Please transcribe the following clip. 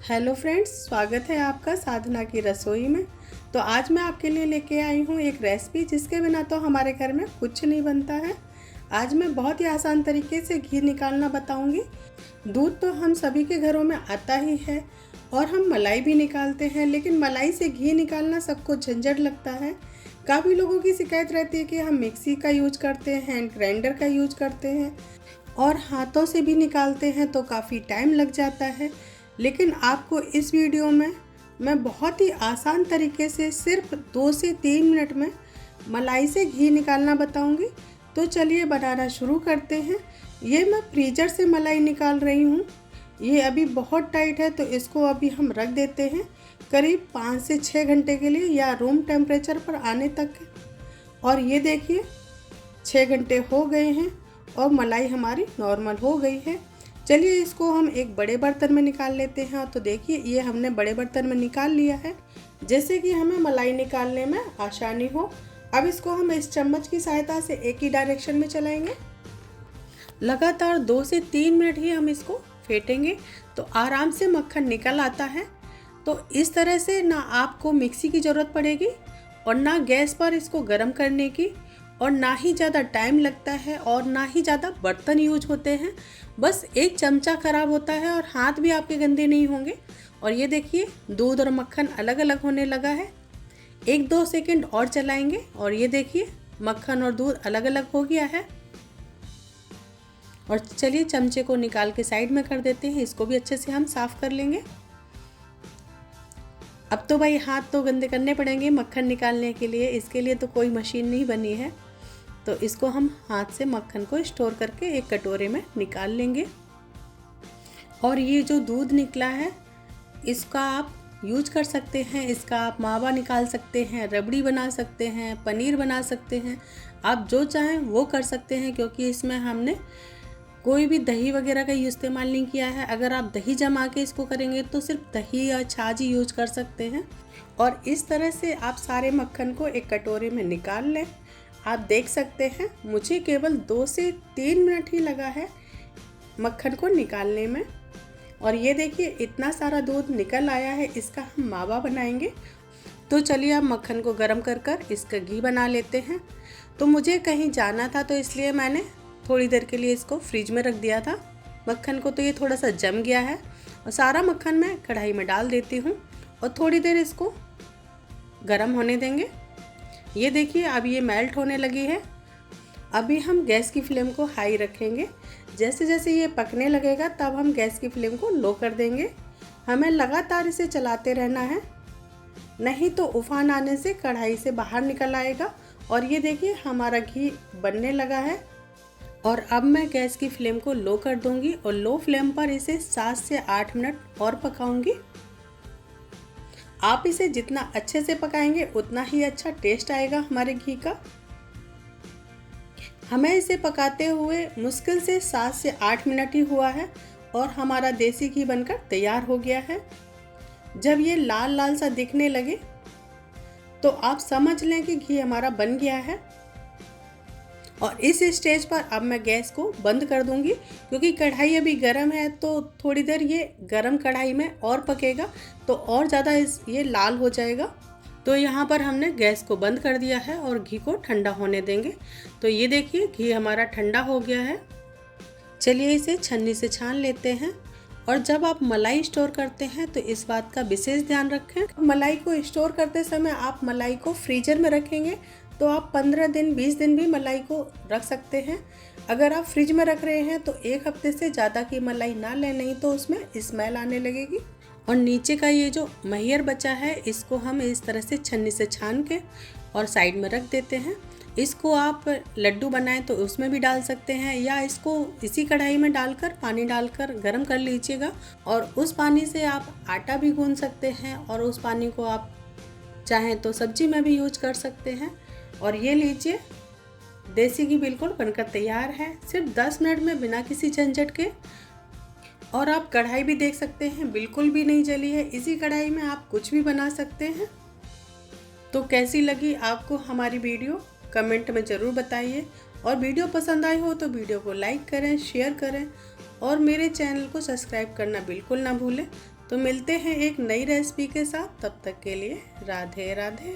Hello friends, स्वागत है आपका साधना की रसोई में। तो आज मैं आपके लिए लेके आई हूँ एक रेसिपी जिसके बिना तो हमारे घर में कुछ नहीं बनता है। आज मैं बहुत ही आसान तरीके से घी निकालना बताऊँगी। दूध तो हम सभी के घरों में आता ही है और हम मलाई भी निकालते हैं, लेकिन मलाई से घी निकालना सबको झंझट लगता है। काफ़ी लोगों की शिकायत रहती है कि हम मिक्सी का यूज करते हैं, हैंड ग्राइंडर का यूज करते हैं और हाथों से भी निकालते हैं तो काफ़ी टाइम लग जाता है। लेकिन आपको इस वीडियो में मैं बहुत ही आसान तरीके से सिर्फ 2 से 3 मिनट में मलाई से घी निकालना बताऊंगी। तो चलिए बनाना शुरू करते हैं। ये मैं फ्रीज़र से मलाई निकाल रही हूँ। ये अभी बहुत टाइट है तो इसको अभी हम रख देते हैं करीब 5 से 6 घंटे के लिए या रूम टेम्परेचर पर आने तक। और ये देखिए 6 घंटे हो गए हैं और मलाई हमारी नॉर्मल हो गई है। चलिए इसको हम एक बड़े बर्तन में निकाल लेते हैं। तो देखिए ये हमने बड़े बर्तन में निकाल लिया है, जैसे कि हमें मलाई निकालने में आसानी हो। अब इसको हम इस चम्मच की सहायता से एक ही डायरेक्शन में चलाएंगे। लगातार 2 से 3 मिनट ही हम इसको फेंटेंगे तो आराम से मक्खन निकल आता है। तो इस तरह से ना आपको मिक्सी की ज़रूरत पड़ेगी और ना गैस पर इसको गर्म करने की, और ना ही ज़्यादा टाइम लगता है और ना ही ज़्यादा बर्तन यूज होते हैं। बस एक चमचा ख़राब होता है और हाथ भी आपके गंदे नहीं होंगे। और ये देखिए दूध और मक्खन अलग अलग होने लगा है। 1-2 सेकंड और चलाएंगे और ये देखिए मक्खन और दूध अलग अलग हो गया है। और चलिए चमचे को निकाल के साइड में कर देते हैं। इसको भी अच्छे से हम साफ़ कर लेंगे। अब तो भाई हाथ तो गंदे करने पड़ेंगे मक्खन निकालने के लिए, इसके लिए तो कोई मशीन नहीं बनी है। तो इसको हम हाथ से मक्खन को स्टोर करके एक कटोरे में निकाल लेंगे। और ये जो दूध निकला है इसका आप यूज कर सकते हैं। इसका आप मावा निकाल सकते हैं, रबड़ी बना सकते हैं, पनीर बना सकते हैं। आप जो चाहें वो कर सकते हैं, क्योंकि इसमें हमने कोई भी दही वगैरह का इस्तेमाल नहीं किया है। अगर आप दही जमा के इसको करेंगे तो सिर्फ दही या छाछ ही यूज कर सकते हैं। और इस तरह से आप सारे मक्खन को एक कटोरे में निकाल लें। आप देख सकते हैं मुझे केवल 2 से 3 मिनट ही लगा है मक्खन को निकालने में। और ये देखिए इतना सारा दूध निकल आया है, इसका हम मावा बनाएंगे। तो चलिए अब मक्खन को गर्म कर कर इसका घी बना लेते हैं। तो मुझे कहीं जाना था तो इसलिए मैंने थोड़ी देर के लिए इसको फ्रिज में रख दिया था मक्खन को। तो ये थोड़ा सा जम गया है और सारा मक्खन मैं कढ़ाई में डाल देती हूँ और थोड़ी देर इसको गर्म होने देंगे। ये देखिए अब ये मेल्ट होने लगी है। अभी हम गैस की फ्लेम को हाई रखेंगे। जैसे जैसे ये पकने लगेगा तब हम गैस की फ्लेम को लो कर देंगे। हमें लगातार इसे चलाते रहना है, नहीं तो उफान आने से कढ़ाई से बाहर निकल आएगा। और ये देखिए हमारा घी बनने लगा है। और अब मैं गैस की फ्लेम को लो कर दूंगी और लो फ्लेम पर इसे 7 से 8 मिनट और पकाऊंगी। आप इसे जितना अच्छे से पकाएंगे उतना ही अच्छा टेस्ट आएगा हमारे घी का। हमें इसे पकाते हुए मुश्किल से 7 से 8 मिनट ही हुआ है और हमारा देसी घी बनकर तैयार हो गया है। जब ये लाल लाल सा दिखने लगे तो आप समझ लें कि घी हमारा बन गया है। और इस स्टेज पर अब मैं गैस को बंद कर दूंगी, क्योंकि कढ़ाई अभी गर्म है तो थोड़ी देर ये गर्म कढ़ाई में और पकेगा तो और ज़्यादा ये लाल हो जाएगा। तो यहाँ पर हमने गैस को बंद कर दिया है और घी को ठंडा होने देंगे। तो ये देखिए घी हमारा ठंडा हो गया है। चलिए इसे छन्नी से छान लेते हैं। और जब आप मलाई स्टोर करते हैं तो इस बात का विशेष ध्यान रखें। मलाई को स्टोर करते समय आप मलाई को फ्रीजर में रखेंगे तो आप 15 दिन 20 दिन भी मलाई को रख सकते हैं। अगर आप फ्रिज में रख रहे हैं तो 1 हफ्ते से ज़्यादा की मलाई ना लें, नहीं तो उसमें स्मेल आने लगेगी। और नीचे का ये जो महियर बचा है इसको हम इस तरह से छन्नी से छान के और साइड में रख देते हैं। इसको आप लड्डू बनाएं तो उसमें भी डाल सकते हैं, या इसको इसी कढ़ाई में डालकर पानी डालकर गर्म कर लीजिएगा। और उस पानी से आप आटा भी गूंद सकते हैं और उस पानी को आप चाहें तो सब्जी में भी यूज कर सकते हैं। और ये लीजिए देसी घी बिल्कुल बनकर तैयार है, सिर्फ 10 मिनट में बिना किसी झंझट के। और आप कढ़ाई भी देख सकते हैं बिल्कुल भी नहीं जली है। इसी कढ़ाई में आप कुछ भी बना सकते हैं। तो कैसी लगी आपको हमारी वीडियो कमेंट में ज़रूर बताइए। और वीडियो पसंद आई हो तो वीडियो को लाइक करें, शेयर करें और मेरे चैनल को सब्सक्राइब करना बिल्कुल ना भूलें। तो मिलते हैं एक नई रेसिपी के साथ, तब तक के लिए राधे राधे।